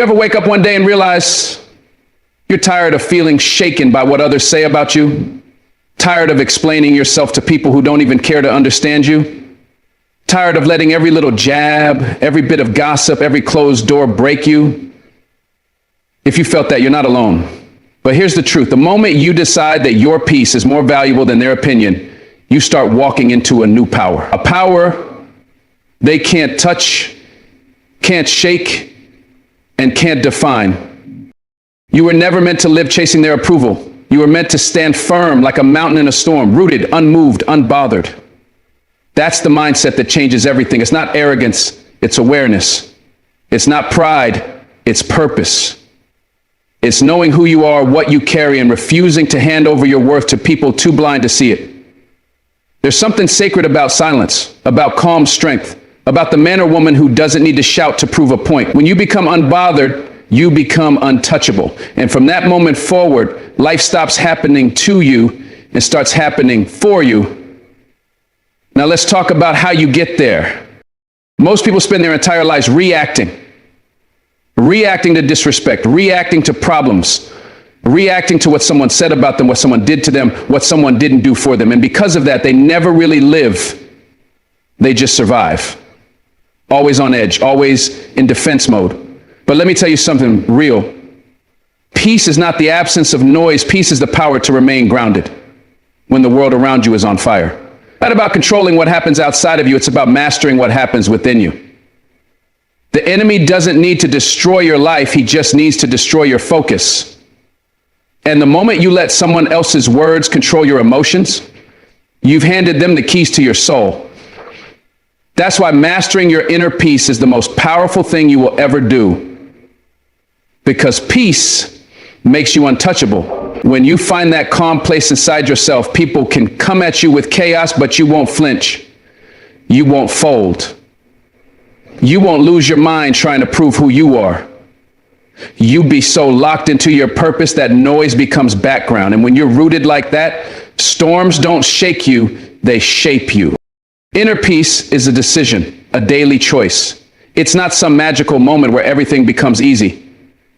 You ever wake up one day and realize you're tired of feeling shaken by what others say about you? Tired of explaining yourself to people who don't even care to understand you? Tired of letting every little jab, every bit of gossip, every closed door break you? If you felt that, you're not alone. But here's the truth. The moment you decide that your peace is more valuable than their opinion, you start walking into a new power. A power they can't touch, can't shake, and can't define. You were never meant to live chasing their approval. You were meant to stand firm like a mountain in a storm, rooted, unmoved, unbothered. That's the mindset that changes everything. It's not arrogance, it's awareness. It's not pride, it's purpose. It's knowing who you are, what you carry, and refusing to hand over your worth to people too blind to see it. There's something sacred about silence, about calm strength, about the man or woman who doesn't need to shout to prove a point. When you become unbothered, you become untouchable. And from that moment forward, life stops happening to you and starts happening for you. Now let's talk about how you get there. Most people spend their entire lives reacting to disrespect, reacting to problems, reacting to what someone said about them, what someone did to them, what someone didn't do for them. And because of that, they never really live. They just survive. Always on edge, always in defense mode. But let me tell you something real. Peace is not the absence of noise. Peace is the power to remain grounded when the world around you is on fire. It's not about controlling what happens outside of you. It's about mastering what happens within you. The enemy doesn't need to destroy your life. He just needs to destroy your focus. And the moment you let someone else's words control your emotions, you've handed them the keys to your soul. That's why mastering your inner peace is the most powerful thing you will ever do. Because peace makes you untouchable. When you find that calm place inside yourself, people can come at you with chaos, but you won't flinch. You won't fold. You won't lose your mind trying to prove who you are. You be so locked into your purpose that noise becomes background. And when you're rooted like that, storms don't shake you, they shape you. Inner peace is a decision, a daily choice. It's not some magical moment where everything becomes easy.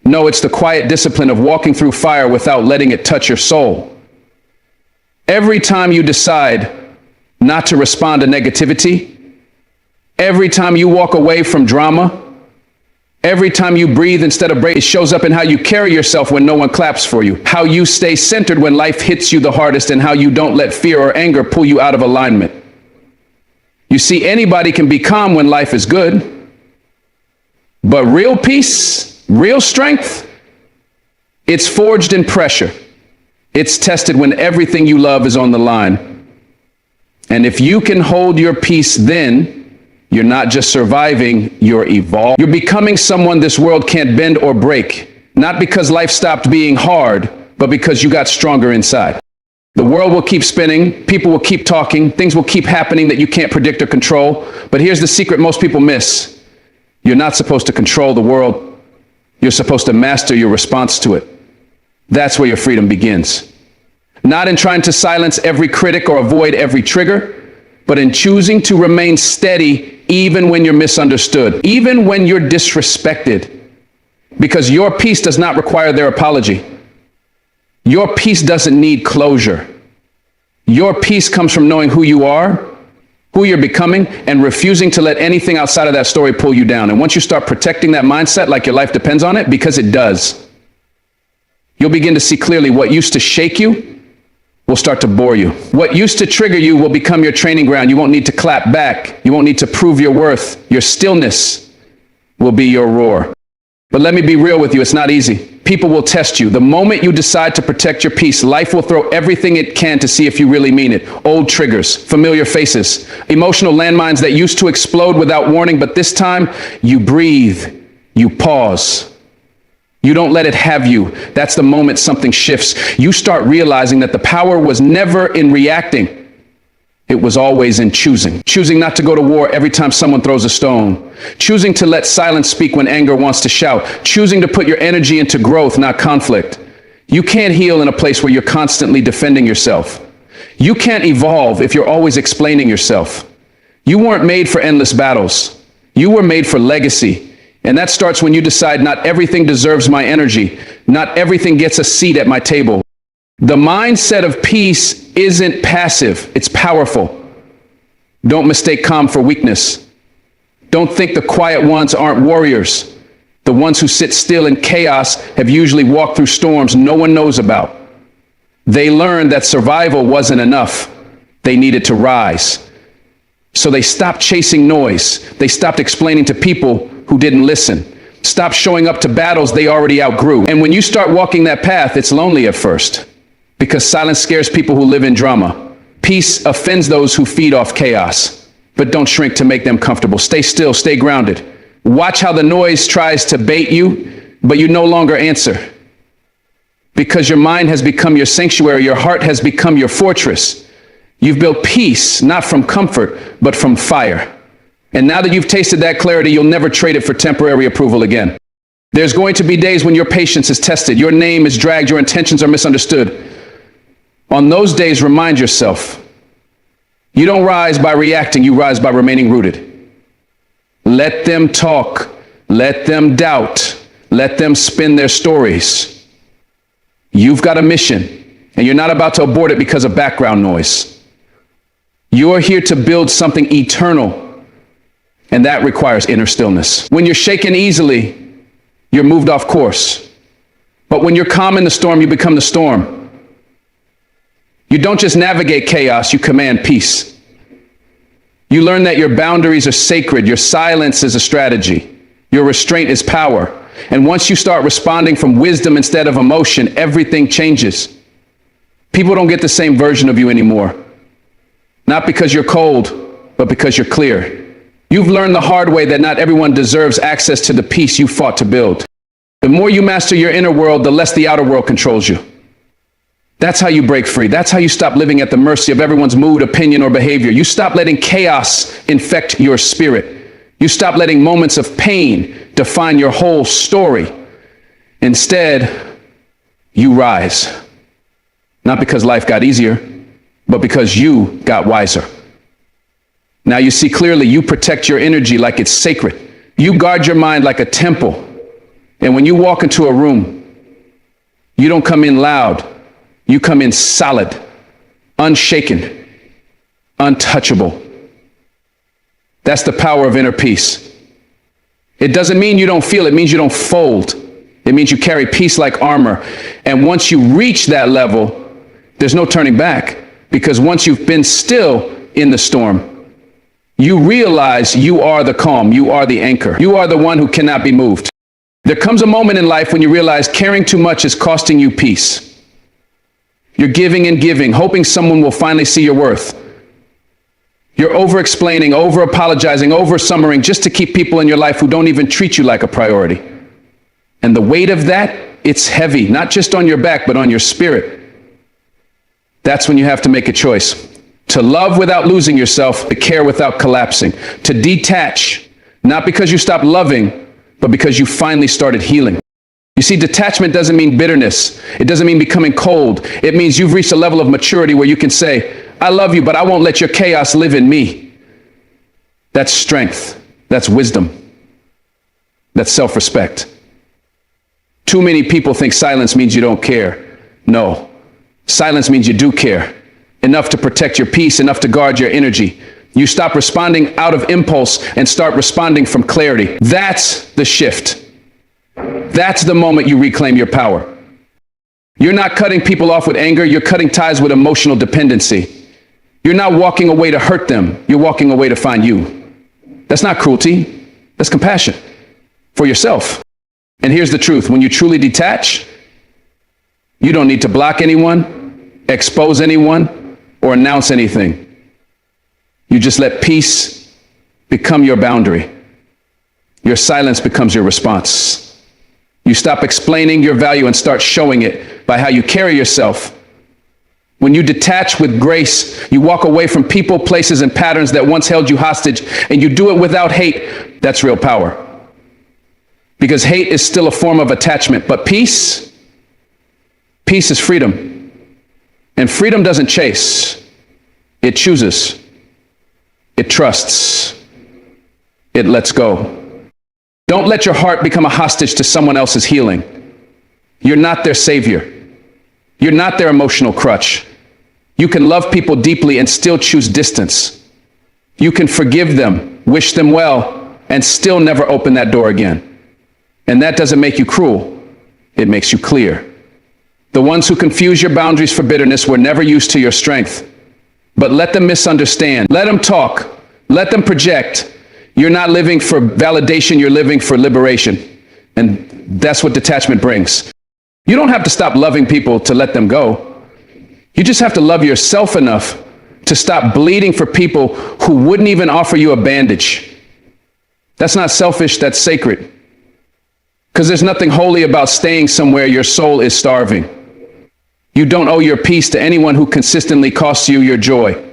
No, it's the quiet discipline of walking through fire without letting it touch your soul. Every time you decide not to respond to negativity, every time you walk away from drama, every time you breathe instead of breathe, it shows up in how you carry yourself when no one claps for you, how you stay centered when life hits you the hardest, and how you don't let fear or anger pull you out of alignment. You see, anybody can be calm when life is good, but real peace, real strength, it's forged in pressure. It's tested when everything you love is on the line. And if you can hold your peace, then you're not just surviving, you're evolving. You're becoming someone this world can't bend or break, not because life stopped being hard, but because you got stronger inside. The world will keep spinning, people will keep talking, things will keep happening that you can't predict or control. But here's the secret most people miss. You're not supposed to control the world. You're supposed to master your response to it. That's where your freedom begins. Not in trying to silence every critic or avoid every trigger, but in choosing to remain steady even when you're misunderstood, even when you're disrespected, because your peace does not require their apology. Your peace doesn't need closure. Your peace comes from knowing who you are, who you're becoming, and refusing to let anything outside of that story pull you down. And once you start protecting that mindset like your life depends on it, because it does, you'll begin to see clearly what used to shake you will start to bore you. What used to trigger you will become your training ground. You won't need to clap back. You won't need to prove your worth. Your stillness will be your roar. But let me be real with you, it's not easy. People will test you. The moment you decide to protect your peace, life will throw everything it can to see if you really mean it. Old triggers, familiar faces, emotional landmines that used to explode without warning, but this time you breathe, you pause. You don't let it have you. That's the moment something shifts. You start realizing that the power was never in reacting. It was always in choosing. Choosing not to go to war every time someone throws a stone. Choosing to let silence speak when anger wants to shout. Choosing to put your energy into growth, not conflict. You can't heal in a place where you're constantly defending yourself. You can't evolve if you're always explaining yourself. You weren't made for endless battles. You were made for legacy. And that starts when you decide not everything deserves my energy. Not everything gets a seat at my table. The mindset of peace isn't passive, it's powerful. Don't mistake calm for weakness. Don't think the quiet ones aren't warriors. The ones who sit still in chaos have usually walked through storms no one knows about. They learned that survival wasn't enough. They needed to rise. So they stopped chasing noise. They stopped explaining to people who didn't listen. Stopped showing up to battles they already outgrew. And when you start walking that path, it's lonely at first, because silence scares people who live in drama. Peace offends those who feed off chaos. But don't shrink to make them comfortable. Stay still, stay grounded. Watch how the noise tries to bait you, but you no longer answer. Because your mind has become your sanctuary, your heart has become your fortress. You've built peace, not from comfort, but from fire. And now that you've tasted that clarity, you'll never trade it for temporary approval again. There's going to be days when your patience is tested, your name is dragged, your intentions are misunderstood. On those days, remind yourself, you don't rise by reacting, you rise by remaining rooted. Let them talk, let them doubt, let them spin their stories. You've got a mission, and you're not about to abort it because of background noise. You're here to build something eternal, and that requires inner stillness. When you're shaken easily, you're moved off course. But when you're calm in the storm, you become the storm. You don't just navigate chaos, you command peace. You learn that your boundaries are sacred, your silence is a strategy, your restraint is power. And once you start responding from wisdom instead of emotion, everything changes. People don't get the same version of you anymore. Not because you're cold, but because you're clear. You've learned the hard way that not everyone deserves access to the peace you fought to build. The more you master your inner world, the less the outer world controls you. That's how you break free. That's how you stop living at the mercy of everyone's mood, opinion, or behavior. You stop letting chaos infect your spirit. You stop letting moments of pain define your whole story. Instead, you rise. Not because life got easier, but because you got wiser. Now you see clearly, you protect your energy like it's sacred. You guard your mind like a temple. And when you walk into a room, you don't come in loud. You come in solid, unshaken, untouchable. That's the power of inner peace. It doesn't mean you don't feel, it means you don't fold. It means you carry peace like armor. And once you reach that level, there's no turning back. Because once you've been still in the storm, you realize you are the calm, you are the anchor. You are the one who cannot be moved. There comes a moment in life when you realize caring too much is costing you peace. You're giving and giving, hoping someone will finally see your worth. You're over-explaining, over-apologizing, over-summering just to keep people in your life who don't even treat you like a priority. And the weight of that, it's heavy, not just on your back, but on your spirit. That's when you have to make a choice. To love without losing yourself, to care without collapsing, to detach, not because you stopped loving, but because you finally started healing. You see, detachment doesn't mean bitterness. It doesn't mean becoming cold. It means you've reached a level of maturity where you can say, I love you, but I won't let your chaos live in me. That's strength. That's wisdom. That's self-respect. Too many people think silence means you don't care. No, silence means you do care. Enough to protect your peace, enough to guard your energy. You stop responding out of impulse and start responding from clarity. That's the shift. That's the moment you reclaim your power. You're not cutting people off with anger, you're cutting ties with emotional dependency. You're not walking away to hurt them, you're walking away to find you. That's not cruelty, that's compassion for yourself. And here's the truth, when you truly detach, you don't need to block anyone, expose anyone, or announce anything. You just let peace become your boundary. Your silence becomes your response. You stop explaining your value and start showing it by how you carry yourself. When you detach with grace, you walk away from people, places, and patterns that once held you hostage, and you do it without hate. That's real power. Because hate is still a form of attachment, but peace is freedom. And freedom doesn't chase, it chooses, it trusts, it lets go. Don't let your heart become a hostage to someone else's healing. You're not their savior. You're not their emotional crutch. You can love people deeply and still choose distance. You can forgive them, wish them well, and still never open that door again. And that doesn't make you cruel. It makes you clear. The ones who confuse your boundaries for bitterness were never used to your strength. But let them misunderstand. Let them talk. Let them project. You're not living for validation. You're living for liberation. And that's what detachment brings. You don't have to stop loving people to let them go. You just have to love yourself enough to stop bleeding for people who wouldn't even offer you a bandage. That's not selfish, that's sacred. Because there's nothing holy about staying somewhere your soul is starving. You don't owe your peace to anyone who consistently costs you your joy.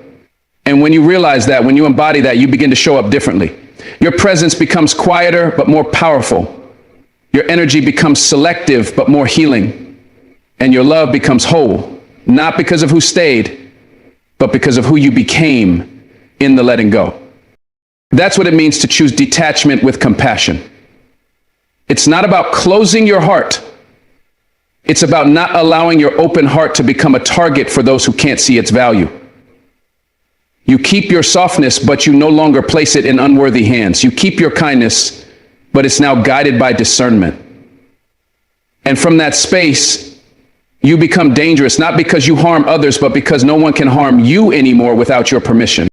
And when you realize that, when you embody that, you begin to show up differently. Your presence becomes quieter but more powerful. Your energy becomes selective but more healing. And your love becomes whole, not because of who stayed, but because of who you became in the letting go. That's what it means to choose detachment with compassion. It's not about closing your heart. It's about not allowing your open heart to become a target for those who can't see its value. You keep your softness, but you no longer place it in unworthy hands. You keep your kindness, but it's now guided by discernment. And from that space, you become dangerous, not because you harm others, but because no one can harm you anymore without your permission.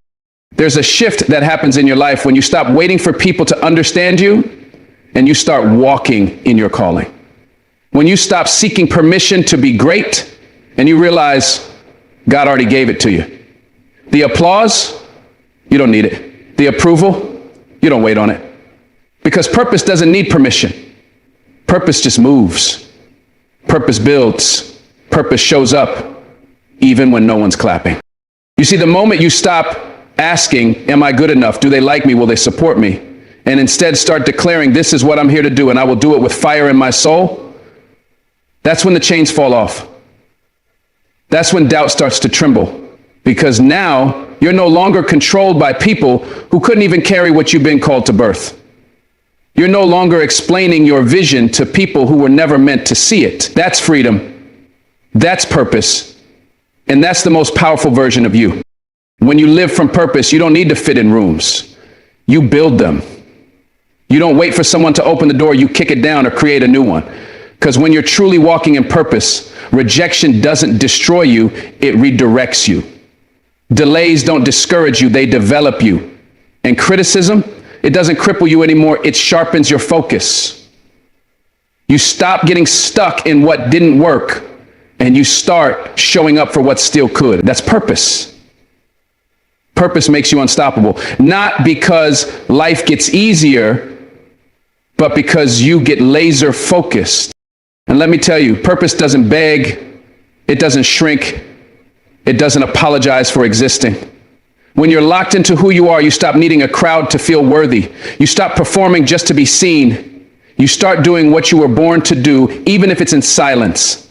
There's a shift that happens in your life when you stop waiting for people to understand you and you start walking in your calling. When you stop seeking permission to be great and you realize God already gave it to you. The applause, you don't need it. The approval, you don't wait on it. Because purpose doesn't need permission. Purpose just moves. Purpose builds. Purpose shows up even when no one's clapping. You see, the moment you stop asking, am I good enough? Do they like me? Will they support me? And instead start declaring, this is what I'm here to do, and I will do it with fire in my soul. That's when the chains fall off. That's when doubt starts to tremble. Because now you're no longer controlled by people who couldn't even carry what you've been called to birth. You're no longer explaining your vision to people who were never meant to see it. That's freedom. That's purpose. And that's the most powerful version of you. When you live from purpose, you don't need to fit in rooms. You build them. You don't wait for someone to open the door, you kick it down or create a new one. Because when you're truly walking in purpose, rejection doesn't destroy you, it redirects you. Delays don't discourage you, they develop you. And criticism, it doesn't cripple you anymore, it sharpens your focus. You stop getting stuck in what didn't work, and you start showing up for what still could. That's purpose. Purpose makes you unstoppable. Not because life gets easier, but because you get laser focused. And let me tell you, purpose doesn't beg, it doesn't shrink, it doesn't apologize for existing. When you're locked into who you are, you stop needing a crowd to feel worthy. You stop performing just to be seen. You start doing what you were born to do, even if it's in silence.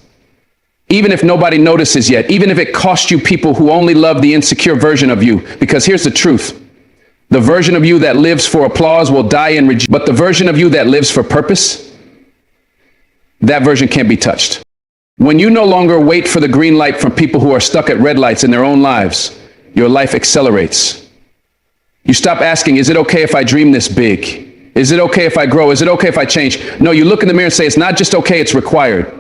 Even if nobody notices yet, even if it costs you people who only love the insecure version of you. Because here's the truth. The version of you that lives for applause will die in rejection. But the version of you that lives for purpose, that version can't be touched. When you no longer wait for the green light from people who are stuck at red lights in their own lives, your life accelerates. You stop asking, is it okay if I dream this big? Is it okay if I grow? Is it okay if I change? No, you look in the mirror and say, it's not just okay, it's required.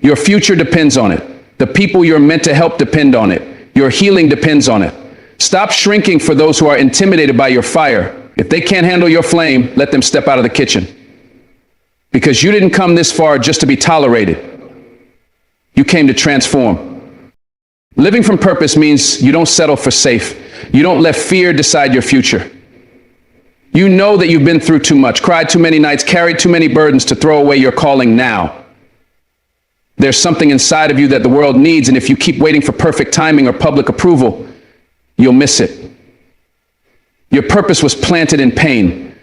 Your future depends on it. The people you're meant to help depend on it. Your healing depends on it. Stop shrinking for those who are intimidated by your fire. If they can't handle your flame, let them step out of the kitchen. Because you didn't come this far just to be tolerated. You came to transform. Living from purpose means you don't settle for safe. You don't let fear decide your future. You know that you've been through too much, cried too many nights, carried too many burdens to throw away your calling now. There's something inside of you that the world needs, and if you keep waiting for perfect timing or public approval, you'll miss it. Your purpose was planted in pain,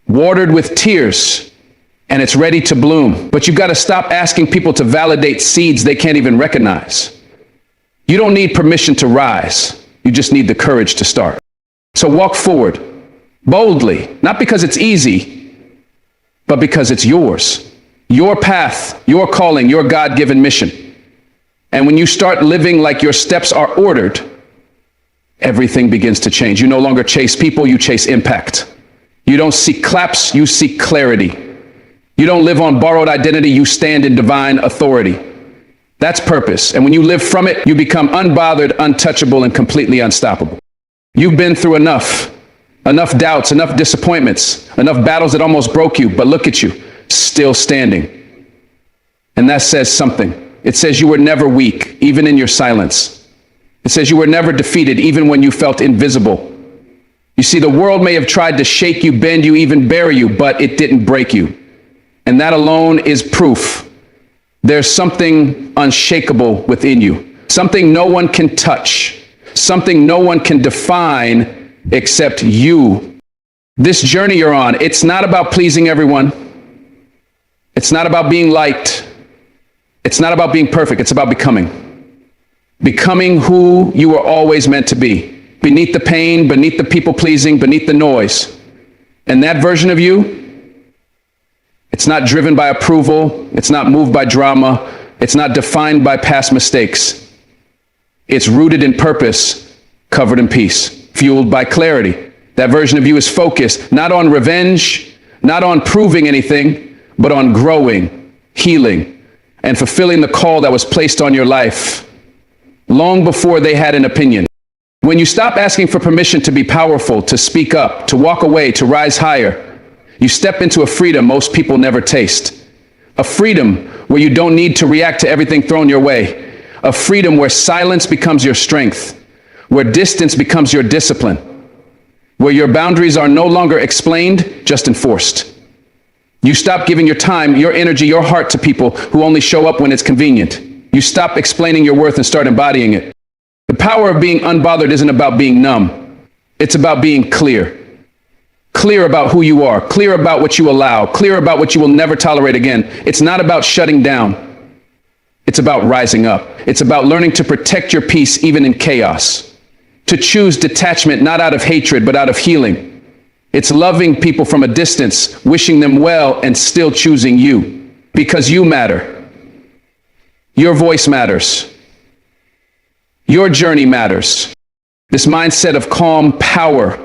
watered with tears, and it's ready to bloom. But you've got to stop asking people to validate seeds they can't even recognize. You don't need permission to rise. You just need the courage to start. So walk forward boldly, not because it's easy, but because it's yours. Your path, your calling, your God-given mission. And when you start living like your steps are ordered, everything begins to change. You no longer chase people, you chase impact. You don't seek claps, you seek clarity. You don't live on borrowed identity, you stand in divine authority. That's purpose. And when you live from it, you become unbothered, untouchable, and completely unstoppable. You've been through enough doubts, enough disappointments, enough battles that almost broke you, but look at you, still standing. And that says something. It says you were never weak, even in your silence. It says you were never defeated, even when you felt invisible. You see, the world may have tried to shake you, bend you, even bury you, but it didn't break you. And that alone is proof. There's something unshakable within you, something no one can touch, something no one can define except you. This journey you're on, it's not about pleasing everyone. It's not about being liked. It's not about being perfect. It's about becoming. Becoming who you were always meant to be. Beneath the pain, beneath the people pleasing, beneath the noise. And that version of you, it's not driven by approval. It's not moved by drama. It's not defined by past mistakes. It's rooted in purpose, covered in peace, fueled by clarity. That version of you is focused not on revenge, not on proving anything, but on growing, healing, and fulfilling the call that was placed on your life long before they had an opinion. When you stop asking for permission to be powerful, to speak up, to walk away, to rise higher, you step into a freedom most people never taste. A freedom where you don't need to react to everything thrown your way. A freedom where silence becomes your strength, where distance becomes your discipline, where your boundaries are no longer explained, just enforced. You stop giving your time, your energy, your heart to people who only show up when it's convenient. You stop explaining your worth and start embodying it. The power of being unbothered isn't about being numb. It's about being clear. Clear about who you are, clear about what you allow, clear about what you will never tolerate again. It's not about shutting down. It's about rising up. It's about learning to protect your peace even in chaos. To choose detachment not out of hatred, but out of healing. It's loving people from a distance, wishing them well, and still choosing you. Because you matter. Your voice matters. Your journey matters. This mindset of calm power,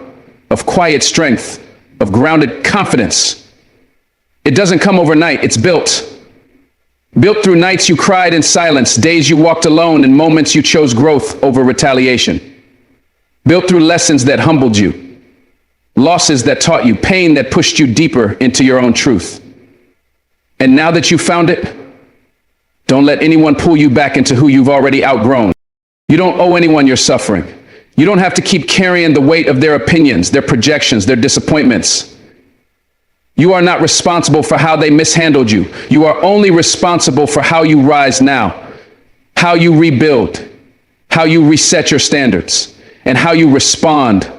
of quiet strength, of grounded confidence. It doesn't come overnight, it's built. Built through nights you cried in silence, days you walked alone, and moments you chose growth over retaliation. Built through lessons that humbled you, losses that taught you, pain that pushed you deeper into your own truth. And now that you found it, don't let anyone pull you back into who you've already outgrown. You don't owe anyone your suffering. You don't have to keep carrying the weight of their opinions, their projections, their disappointments. You are not responsible for how they mishandled you. You are only responsible for how you rise now, how you rebuild, how you reset your standards, and how you respond,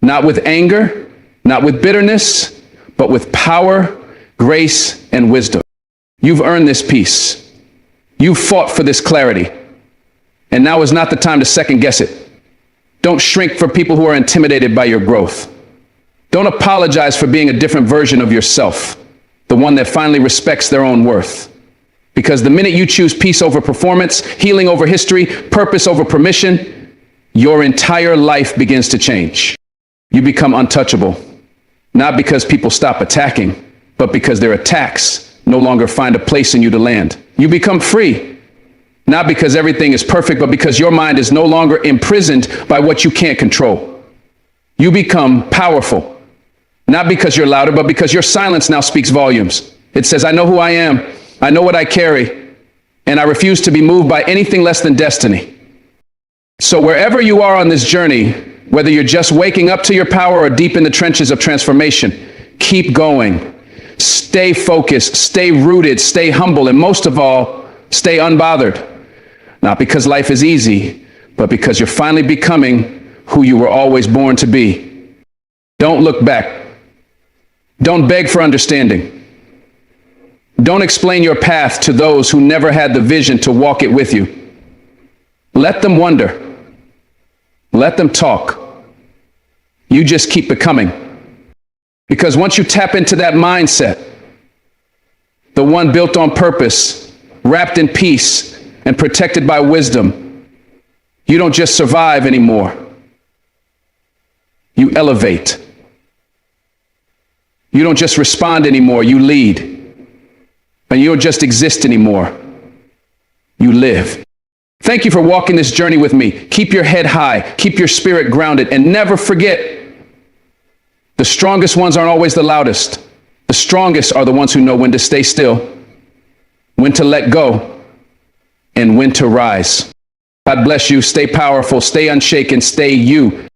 not with anger, not with bitterness, but with power, grace, and wisdom. You've earned this peace. You've fought for this clarity. And now is not the time to second guess it. Don't shrink for people who are intimidated by your growth. Don't apologize for being a different version of yourself, the one that finally respects their own worth. Because the minute you choose peace over performance, healing over history, purpose over permission, your entire life begins to change. You become untouchable, not because people stop attacking, but because their attacks no longer find a place in you to land. You become free. Not because everything is perfect, but because your mind is no longer imprisoned by what you can't control. You become powerful, not because you're louder, but because your silence now speaks volumes. It says, I know who I am, I know what I carry, and I refuse to be moved by anything less than destiny. So wherever you are on this journey, whether you're just waking up to your power or deep in the trenches of transformation, keep going. Stay focused, stay rooted, stay humble, and most of all, stay unbothered. Not because life is easy, but because you're finally becoming who you were always born to be. Don't look back. Don't beg for understanding. Don't explain your path to those who never had the vision to walk it with you. Let them wonder. Let them talk. You just keep becoming. Because once you tap into that mindset, the one built on purpose, wrapped in peace, and protected by wisdom. You don't just survive anymore. You elevate. You don't just respond anymore, you lead. And you don't just exist anymore, you live. Thank you for walking this journey with me. Keep your head high, keep your spirit grounded, and never forget, the strongest ones aren't always the loudest. The strongest are the ones who know when to stay still, when to let go, and when to rise. God bless you. Stay powerful, stay unshaken, stay you.